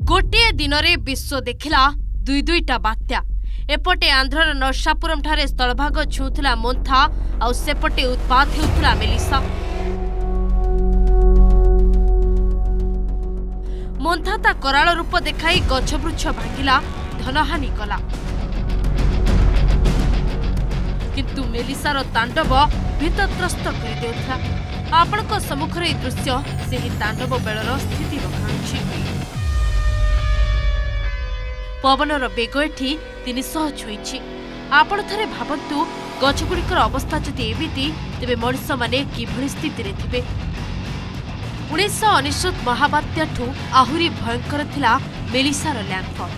गोटे दिन में विश्व देखला दुई दुईटा बात्या। एपटे आंध्रर नरसापुरम ठारे स्थलभाग छुला मोन्था आउ सेपटे उत्पात हेउथला मेलिसा। मोन्था ता कराल रूप देखाई गछवृक्ष भांगिला, धनहानि कला, किंतु मेलिसार तांडव भीतत्रस्त कर देउथला। आपणक सम्मुखर ए दृश्य सेही तांडव बेलर स्थिति बखाणुछि। पवनर बेग एठी 300 छुईछि। आपण थरे भाबंतु गछगुड़िकर अवस्था जदि एमिति तेबे मनुष्य माने किभଳି स्थितिरे थिबे। 1999 महाबात्याठू आहुरी भयंकर थिला मेलिसार लैंडफॉल।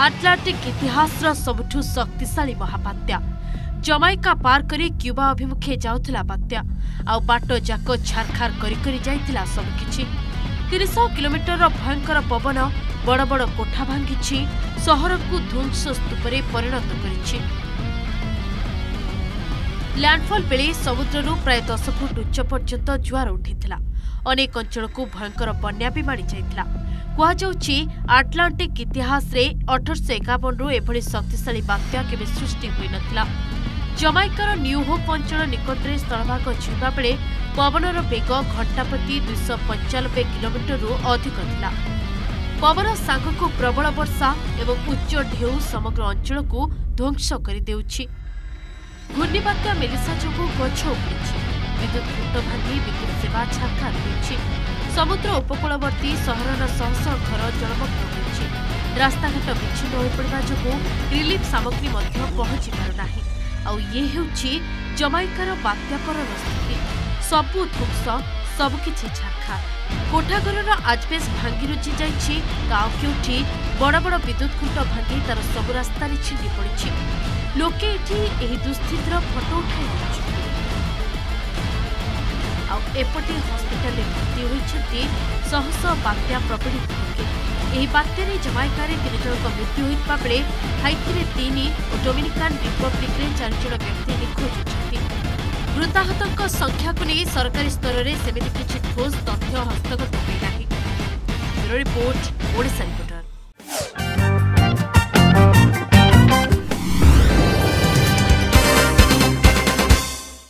आटलांटिक इतिहासर सबुठू शक्तिशाली महाबात्या। जमाइका पार करी क्यूबा अभिमुखे जाउथला बात्या। आ बाट जाक छारखार करी करी जाइतिला सबकिछि। 300 किलोमीटर भयंकर पवन बड़ बड़ कोठा भांगी सहर को ध्वंस स्तूपरे परिणत करिछि। लैंडफॉल बेले समुद्ररू प्राय 10 फुट उच्च पर्यंत जुआर उठिथिला। अनेक अंचल को भयंकर बन्या भी माड़ी जाइथिला। कुहा जाउछि आटलांटिक इतिहास रे 1851 रु एभଳି शक्तिशाली बात्या केबे सृष्टि होई नथिला। जमाइकार न्यू होप अंचल निकटरे स्थलभाग छुवा बेले पवनर बेग घंटा प्रति 295 किलोमीटर रु अधिक थिला। पवन सांगको प्रबल वर्षा एवं उच्च ढेउ समग्र अंचल को ध्वंस कर देउछि। घूर्णिबात्या मेलिसा जोगु गछ उपुछि, विद्युत खुंट भांगी विद्युत सेवा छारखार होइछि। समुद्र उपकूलवर्ती सहरर शह शह घर जलमग्न होइछि। रास्ताघाट विच्छिन्न होई पड़िबा जोगु रिलीफ सामग्री मध्य पहुंची पारु नाही। आउ ये हेउछि जमाइकार बात्यापर स्थिति। सबु ध्वंस, सबकिछि छारखार। कोठाघरर आजबेस भांगी रुचि जाइछि। गाँव केउठी बड़ बड़ विद्युत खुंट भांगी तार सबु रास्ता छिंडी पड़िछि। लोके एठी एही दुस्थितिर फोटो उठाई देउछन्ति। आ एपटे हॉस्पिटल रे भर्ती होइछन्ति शह शह बात्या प्रपीड़ित लोके। एही बात्यारे जमाइकारे 3 जनक मृत्यु होइतबा बेले हाइती रे 3 और डोमिनिकान रिपब्लिक रे 4 जन व्यक्ति निखोज अछन्ति। मृताहतों संख्या को नहीं सरकारी स्तर में सेमिति किछि ठोस तथ्य हस्तगत होई नाही। Bureau report, Odisha reporter.